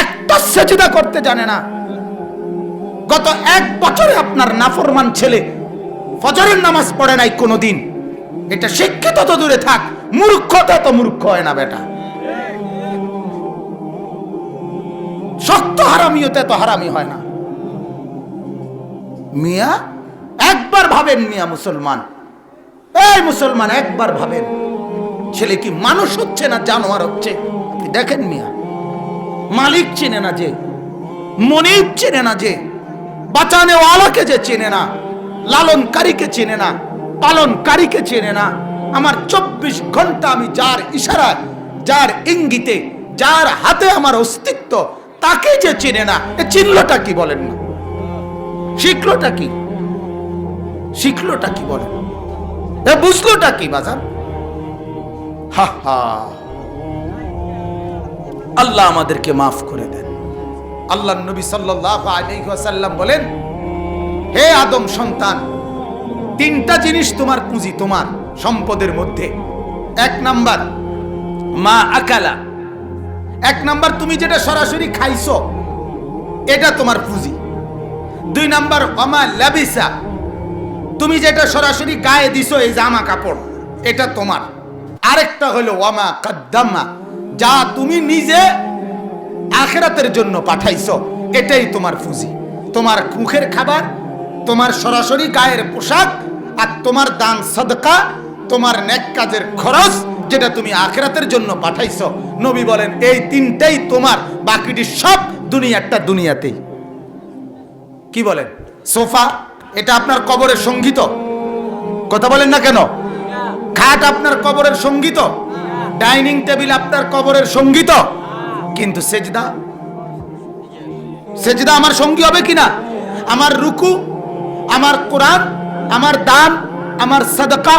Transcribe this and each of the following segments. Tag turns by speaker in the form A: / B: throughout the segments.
A: একটা সেজদা করতে জানে না। গত 1 বছরে আপনার নাফরমান ছেলে ফজরের নামাজ পড়ে নাই কোনোদিন। এটা শিক্ষিত তো দূরে থাক, মূর্খতা তো মূর্খ হয় না বেটা। শক্ত হারামিয়তে তো হারামি হয় না। মিয়া একবার ভাবেন, মিয়া মুসলমান, এই মুসলমান একবার ভাবেন, ছেলে কি মানুষ হচ্ছে না জানোয়ার হচ্ছে? আপনি দেখেন মিয়া, মালিক চেনে না যে, মনিব চেনে না যে, বাঁচানেওয়ালাকে যে চেনে না, লালনকারীকে চেনে না, পালনকারীকে চেনে না। আমার 24 ঘন্টা আমি যার ইশারায়, যার ইঙ্গিতে, যার হাতে আমার অস্তিত্ব, তাকে যে চেনে না, এ চিনলটা কি বলেন না? শিখলোটা কি? শিখলোটা কি বলেন? এ বুঝলোটা কি বাজান? হা হা, আল্লাহ আমাদেরকে মাফ করে দেন। আল্লাহ নবী সাল্লাল্লাহু আলাইহি ওয়াসাল্লাম বলেন, হে আদম সন্তান, 3টা জিনিস তোমার পুঁজি, তোমার সম্পদের মধ্যে। 1 নাম্বার মা আকালা, 1 নাম্বার তুমি যেটা সরাসরি খাইছো এটা তোমার পুঁজি। 2 নাম্বার ওমা লাবিসা, তুমি যেটা সরাসরি গায়ে দিছো, এই জামা কাপড়, এটা তোমার। আরেকটা হলো ওমা কদ্দামা, যা তুমি নিজে আখিরাতের জন্য পাঠাইছো, এটাই তোমার পুঁজি। তোমার মুখের খাবার, তোমার সরাসরি গায়ের পোশাক, আর তোমার দান সাদকা, তোমার নেক কাজের খরচ, যেটা তুমি আখিরাতের জন্য পাঠাইছো। নবী বলেন এই 3টাই তোমার, বাকিটি সব দুনিয়াটা দুনিয়াতেই। কি বলেন? সোফা এটা আপনার কবরের সঙ্গীত, কথা বলেন না কেন? খাট আপনার কবরের সঙ্গীত, ডাইনিং টেবিল আপনার কবরের সঙ্গীত, কিন্তু সেজদা, সেজদা আমার সঙ্গী হবে কিনা? আমার রুকু, আমার কোরআন, আমার দান, আমার সাদকা,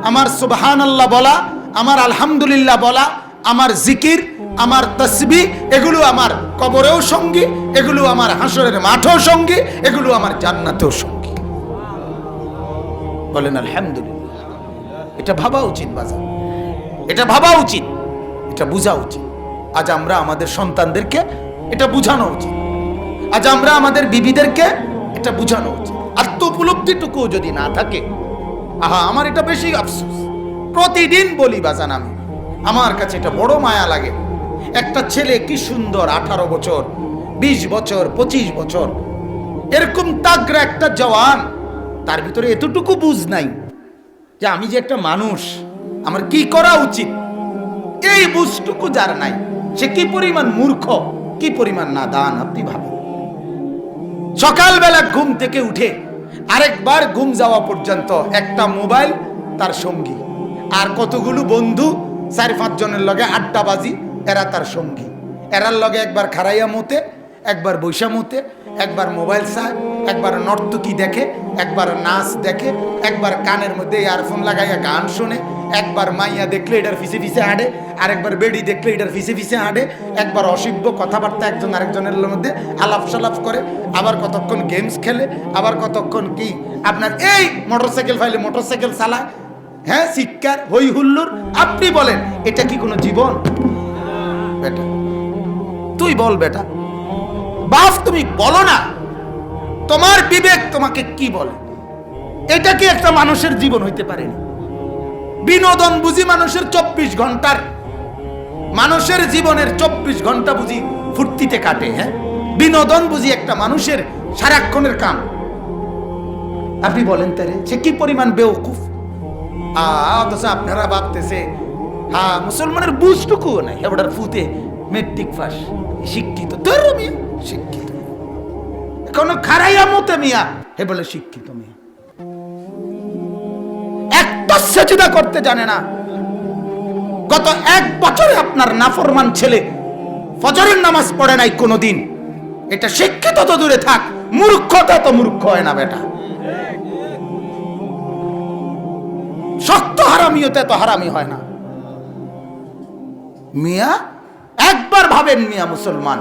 A: আমার সুবহানাল্লাহ বলা, আমার আলহামদুলিল্লাহ বলা, আমার জিকির, আমার তাসবিহ, এগুলো আমার কবরেও সঙ্গী, এগুলো আমার হাসরের মাঠেও সঙ্গী, এগুলো আমার জান্নাতেও সঙ্গী। বলেন আলহামদুলিল্লাহ। এটা ভাবা উচিত বাজার, এটা ভাবা উচিত, এটা বোঝা উচিত। আজ আমরা আমাদের সন্তানদেরকে এটা বুঝানো উচিত, আজ আমরা আমাদের বিবিদেরকে এটা বুঝানো উচিত। আত্ম উপলব্ধিটুকু যদি না থাকে, আহা, আমার এটা বেশি আফসোস। প্রতিদিন বলি বাজান, আমি, আমার কাছে এটা বড় মায়া লাগে। একটা ছেলে কি সুন্দর, 18 বছর, 20 বছর, 25 বছর, এরকম তাগড়া একটা জওয়ান, তার ভিতরে এতটুকু বুঝ নাই যে আমি যে একটা মানুষ, আমার কি করা উচিত, এই বুঝটুকু যার নাই, সে কি পরিমাণ মূর্খ, কি পরিমাণ নাদান। আপনি ভাবেন, সকালবেলা ঘুম থেকে উঠে আরেকবার ঘুম যাওয়া পর্যন্ত একটা মোবাইল তার সঙ্গী, আর কতগুলো বন্ধু 4-5 জনের লগে আড্ডাবাজি, এরা তার সঙ্গী। এরার লগে একবার খারাইয়া মতে, একবার বৈশা মতে, একবার মোবাইল চায়, একবার নর্তকী দেখে, একবার নাচ দেখে, একবার কানের মধ্যে ইয়ারফোন লাগাইয়া গান শোনে, একবার মাইয়া দেখলে এটার ফিসে ফিসে হাঁটে, আরেকবার বেড়ি দেখলে এটার ফিসে ফিসে হাঁটে, একবার অসভ্য কথাবার্তা একজন আরেকজনের মধ্যে আলাপ সালাপ করে, আবার কতক্ষণ গেমস খেলে, আবার কতক্ষণ কি আপনার এই মোটরসাইকেল ফাইলে মোটরসাইকেল চালায়, হ্যাঁ, শিক্ষার হই হুল্লুর। আপনি বলেন এটা কি কোনো জীবন? বেটা তুই বল, বেটা বাপ তুমি বলো না, তোমার বিবেক তোমাকে কি বলে? এটা কি একটা মানুষের জীবন হইতে পারে? বিনোদন বুঝি মানুষের 24 ঘন্টার, মানুষের জীবনের 24 ঘন্টা বুঝি ফুর্তিতে কাটে? হ্যাঁ, বিনোদন বুঝি একটা মানুষের সারাক্ষণের কাম? আপনি বলেন তারে সে কি পরিমাণ বেওকুফ। অথচ আপনারা ভাবতেছে হ্যাঁ মুসলমানের বুঝটুকু নাই, এবার ফুতে মেট্রিক পাস, শিক্ষিত, তোর মিয়া শিক্ষিত, কোন খারাইয়া মতে মিয়া হে বলে শিক্ষিত মিয়া, একটা সেজদা করতে জানে না। গত 1 বছরে আপনার নাফরমান ছেলে ফজরের নামাজ পড়ে নাই কোনোদিন। এটা শিক্ষিত তো দূরে থাক, মূর্খতা তো মূর্খ হয় না বেটা। শক্ত হারামিয়তে তো হারামি হয় না। মিয়া একবার ভাবেন, মিয়া মুসলমান,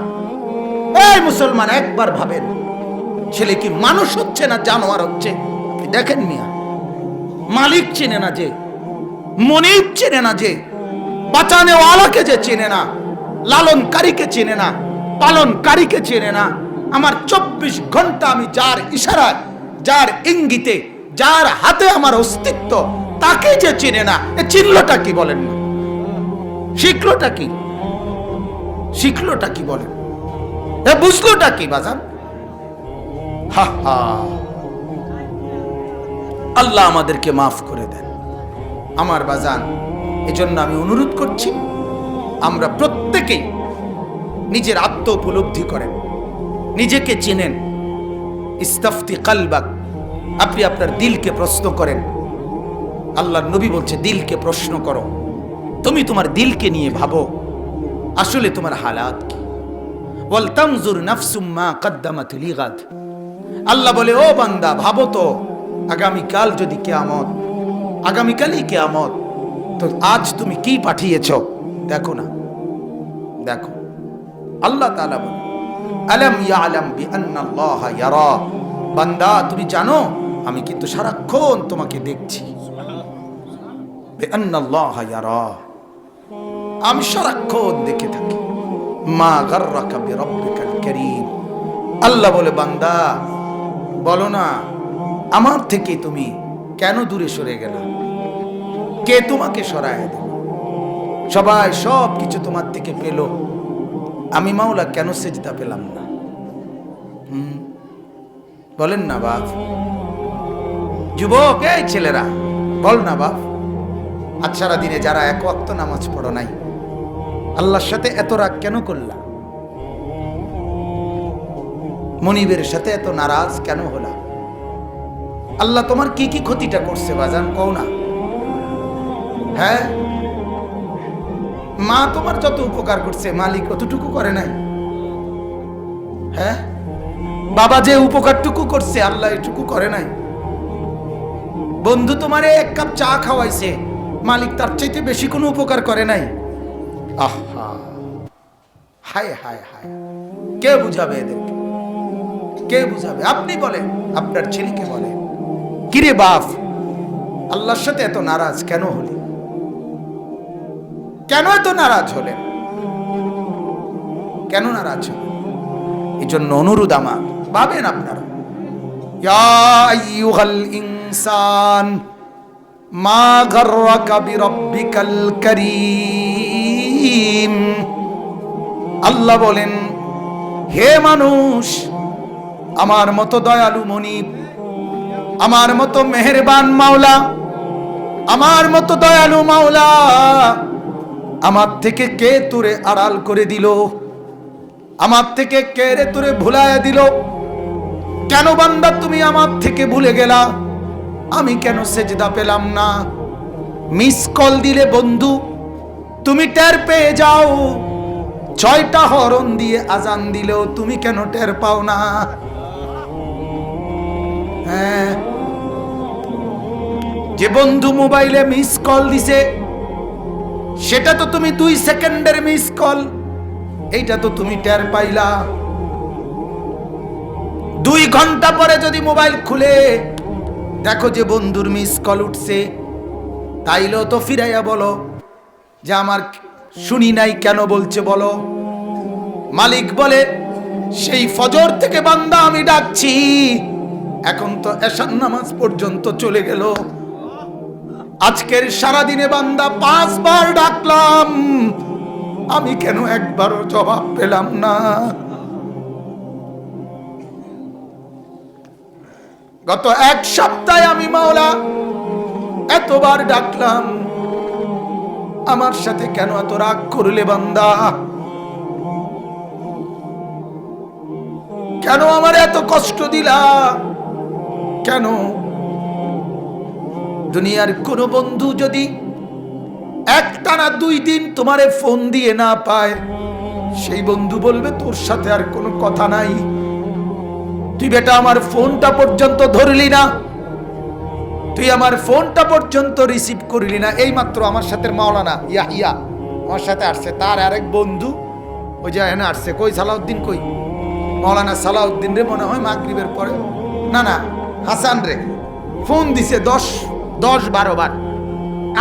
A: এই মুসলমান একবার ভাবেন, ছেলে কি মানুষ হচ্ছে না জানোয়ার হচ্ছে? দেখেন মিয়া, মালিক চেনে না যে, মনিব চেনে না যে, বাঁচানেওয়ালাকে যে চেনে না, লালনকারীকে চেনে না, পালনকারীকে চেনে না। আমার 24 ঘন্টা আমি যার ইশারায়, যার ইঙ্গিতে, যার হাতে আমার অস্তিত্ব, তাকে যে চেনে না, এ চিনলটা কি বলেন না? শিখলোটা কি? শিখলোটা কি বলেন? এ বুঝলোটা কি বাজান? হা হা। আল্লাহ আমাদেরকে মাফ করে দেন আমার বাজান। এজন্য আমি অনুরোধ করছি, আমরা প্রত্যেকেই নিজের আত্ম উপলব্ধি করেন, নিজেকে চেনেন। ইস্তাফতি কালবাক, আপনি আপনার দিলকে প্রশ্ন করেন। আল্লাহর নবী বলছে দিলকে প্রশ্ন করো, তুমি তোমার দিলকে নিয়ে ভাবো আসলে তোমার হালাত কি। ওয়াল তানজুর নাফসুম মা কদ্দামাত লিগাদ। আল্লাহ বলে ও বান্দা ভাবো তো, আগামীকাল যদি কিয়ামত, আগামীকালই কিয়ামত, তো আজ তুমি কি পাঠিয়েছো দেখো না, দেখো। আল্লাহ তাআলা বলে আলাম ইয়ালাম বিআন্নাল্লাহ ইয়ারা। বান্দা তুমি জানো আমি কিন্তু সারাক্ষণ তোমাকে দেখছি। বিআন্নাল্লাহ ইয়ারা, আমি সারাক্ষণ দেখে থাকি। মা গাররাকা বিরাব্বিকাল কারীম। আল্লাহ বলে বান্দা বলো না আমার থেকে তুমি কেন দূরে সরে গেলা? কে তোমাকে সরায় দিল? সবাই সব কিছু তোমার থেকে পেল, আমি মাওলা কেন সেজদা পেলাম না? বলেন না বাপ। যুবক, এই ছেলেরা বল না বাপ। আজ সারা দিনে যারা এক ওয়াক্ত নামাজ পড়ো নাই, আল্লাহর সাথে এত রাগ কেন করলা? মনিবের সাথে এত নারাজ কেন হলা? আল্লাহ তোমার কি কি ক্ষতিটা করছে বাজান কও না? হ্যাঁ, মা তোমার যত উপকার করছে মালিক অতটুকু করে নাই? হ্যাঁ, বাবা যে উপকারটুকু করছে আল্লাহ এটুকু করে নাই? বন্ধু তোমারে এক কাপ চা খাওয়াইছে, মালিক তার চাইতে বেশি কোনো উপকার করে নাই? আহা, হায় হায় হায়, কে বুঝাবে এদেরকে? কে বুঝাবে? আপনি বলেন, আপনার ছেলেকে বলেন, কিরে বাপ আল্লাহর সাথে এত নারাজ কেন হলি? কেন এত নারাজ হলেন? কেন নারাজ হলেন? এই জন্য অনুরোধ আমার, ভাবেন আপনারা। ইয়া আইয়ুহাল ইনসান মা গাররাকা বিরাব্বিকাল কারীম। আল্লাহ বলেন হে মানুষ, আমার মতো দয়ালু মনিব, আমার মতো মেহেরবান মাওলা, আমার মতো দয়ালু মাওলা, আমার থেকে কে তোরে আড়াল করে দিল? আমার থেকে কে রে তোরে ভুলায়া দিল? কেন বান্দা তুমি আমার থেকে ভুলে গেলা? আমি কেন সেজদা পেলাম না? মিস কল দিলে বন্ধু তুমি টের পেয়ে যাও, 6টা হরন দিয়ে আজান দিলেও তুমি কেন টের পাও না? হ্যাঁ, যে বন্ধু মোবাইলে মিস কল দিছে সেটা তো তুমি 2 সেকেন্ডের মিস কল, এইটা তো তুমি টের পাইলা। 2 ঘন্টা পরে যদি মোবাইল খুলে দেখো যে বন্ধুর মিস কল উঠছে, তাইলেও তো ফিরাইয়া বলো যে আমার শুনি নাই, কেন বলছে বলো? মালিক বলে সেই ফজর থেকে বান্দা আমি ডাকছি, এখন তো এশার নামাজ পর্যন্ত চলে গেল, আজকের সারা দিনে বান্দা 5 বার ডাকলাম, আমি কেন একবারও জবাব পেলাম না? গত 1 সপ্তাহে আমি মাওলা এতবার ডাকলাম, আমার সাথে কেন এত রাগ করলে বান্দা? কেন আমার এত কষ্ট দিলা? কেন? দুনিয়ার কোন বন্ধু যদি একটানা 2 দিন তোমারে ফোন দিয়ে না পায়, সেই বন্ধু বলবে তোর সাথে আর কোনো কথা নাই। তুই বেটা আমার ফোনটা পর্যন্ত ধরলি না, তুই আমার ফোনটা পর্যন্ত রিসিভ করলি না। এই মাত্র আমার সাথে মাওলানা ইয়াহিয়া আমার সাথে আসছে, তার আরেক বন্ধু ওই যে এনে আসছে। কই সালাউদ্দিন? কই মাওলানা সালাউদ্দিন রে মনে হয় মাগরিবের পরে, না না হাসান রে ফোন দিছে 10-12 বার।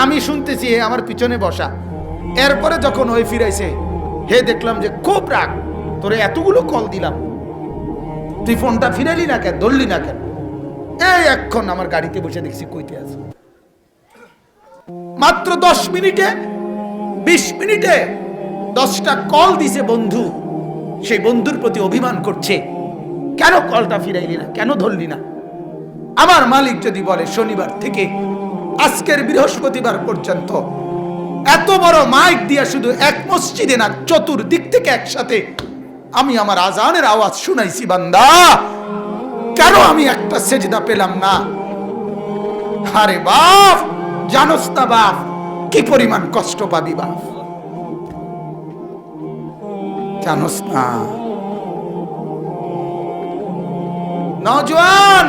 A: আমি শুনতেছি, আমার পিছনে বসা। এরপরে যখন ওই ফিরাইছে, হে দেখলাম যে খুব রাগ, তোরে এতগুলো কল দিলাম, তুই ফোনটা ফিরালি না কেন, ধরলি না কেন? এই এখন আমার গাড়িতে বসে দেখছি কইতে আছে। মাত্র 10 মিনিটে 20 মিনিটে 10টা কল দিছে বন্ধু, সেই বন্ধুর প্রতি অভিমান করছে, কেন কলটা ফিরাইলি না, কেন ধরলি না? আমার মালিক যদি বলে শনিবার থেকে আজকের বৃহস্পতিবার পর্যন্ত এত বড় মাইক দিয়া শুধু এক মসজিদে না, চতুর্দিক থেকে একসাথে আমি আমার আজানের আওয়াজ শুনাইছি, বান্দা কেন আমি একটা সেজদা পেলাম না? আরে বাপ, জানোস না বাপ কি পরিমাণ কষ্ট পাবি বাপ, জানোস না? নওজোয়ান,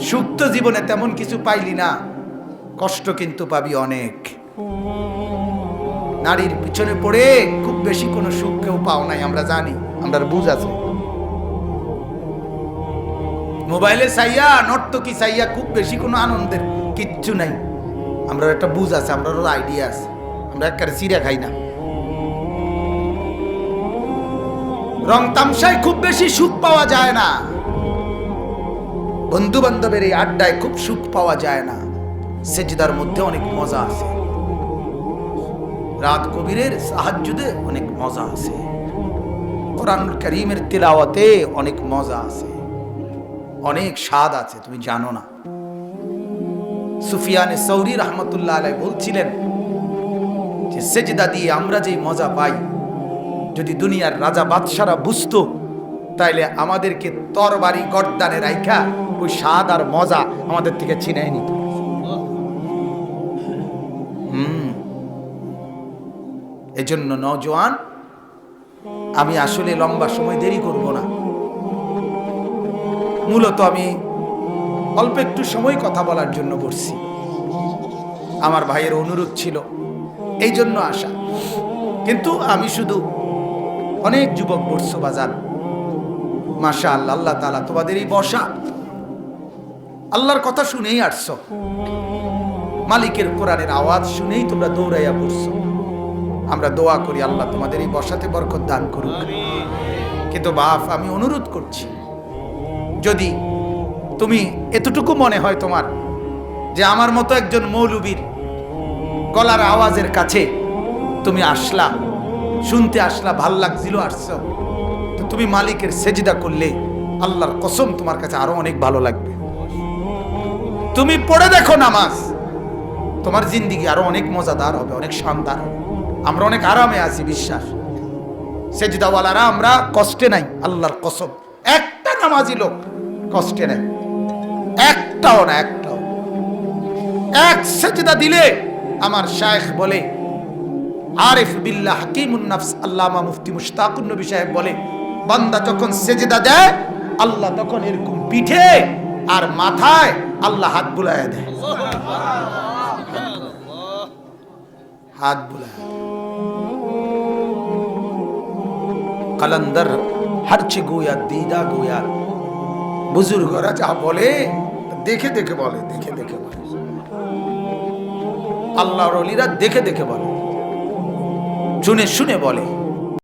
A: সুখ তো জীবনে তেমন কিছু পাইলি না, কষ্ট কিন্তু পাবি অনেক। নারীর পিছনে পড়ে খুব বেশি কোনো সুখ কেউ পাও নাই, আমরা জানি, আমরা বুঝ আছে। মোবাইলে চাইয়া, নর্তকী চাইয়া খুব বেশি কোনো আনন্দের কিচ্ছু নাই, আমরা একটা বুঝ আছে, আমরা আইডিয়া আছে, আমরা একেবারে চিড়া খাই না। রং তামসায় খুব বেশি সুখ পাওয়া যায় না, বন্ধু বান্ধবের এই আড্ডায় খুব সুখ পাওয়া যায় না। সেজদার মধ্যে অনেক মজা আছে, রাত কবিরের তাহাজ্জুদে অনেক মজা আছে, কোরআনুল কারীমের তিলাওয়াতে অনেক মজা আছে, অনেক স্বাদ আছে, তুমি জানো না। সুফিয়ানে সৌরি রাহমাতুল্লাহ আলাইহি বলছিলেন যে সেজদা দিয়ে আমরা যে মজা পাই, যদি দুনিয়ার রাজা বাদশারা বুঝতো তাইলে আমাদেরকে তরবারি গর্দানে রাইখা ওই স্বাদ আর মজা আমাদের থেকে ছিনাই নিত। এজন্য নওজোয়ান, আমি আসলে লম্বা সময় দেরি করব না, মূলত আমি অল্প একটু সময় কথা বলার জন্য বসছি, আমার ভাইয়ের অনুরোধ ছিল এই জন্য আসা। কিন্তু আমি শুধু, অনেক যুবক বসছো বাজার, মাশাআল্লাহ, আল্লাহ তাআলা তোমাদের এই বসা আল্লাহর কথা শুনেই আসছো, মালিকের কোরআনের আওয়াজ শুনেই তোমরা দৌড়াইয়া পড়ছো। আমরা দোয়া করি আল্লাহ তোমাদের এই বসাতে বরকত দান করুক। কিন্তু বাপ, আমি অনুরোধ করছি, যদি তুমি এতটুকু মনে হয় তোমার যে আমার মতো একজন মৌলবীর গলার আওয়াজের কাছে তুমি আসলা, শুনতে আসলা, ভাল লাগছিল, আসছো, তো তুমি মালিকের সেজদা করলে আল্লাহর কসম তোমার কাছে আরো অনেক ভালো লাগবে। তুমি পড়ে দেখো নামাজ, তোমার জিন্দিগি আরো অনেক মজাদার হবে, অনেক শানদার হবে। আমরা অনেক আরামে আছি, বিশ্বাস, সেজদাওয়ালারা আমরা কষ্টে নাই, আল্লাহর কসম। একটা নামাজি লোক কষ্টে নাই, একটাও না, একটাও। এক সেজদা দিলে, আমার শায়েখ বলে, আরিফ বিল্লাহ হাকিমুন নফস আল্লামা মুফতি মুশতাকুন নবী সাহেব বলে, বান্দা যখন সেজদা দেয় আল্লাহ তখন এরকম পিঠে আর মাথায় আল্লাহ হাত বুলায় দেয়, হাত বুলায়। কালান্দার হারচে গোয়া দিদা গোয়া, বুজুর্গরা যা বলে দেখে দেখে বলে, দেখে দেখে বলে, আল্লাহর ওলিরা দেখে দেখে বলে, শুনে শুনে বলে।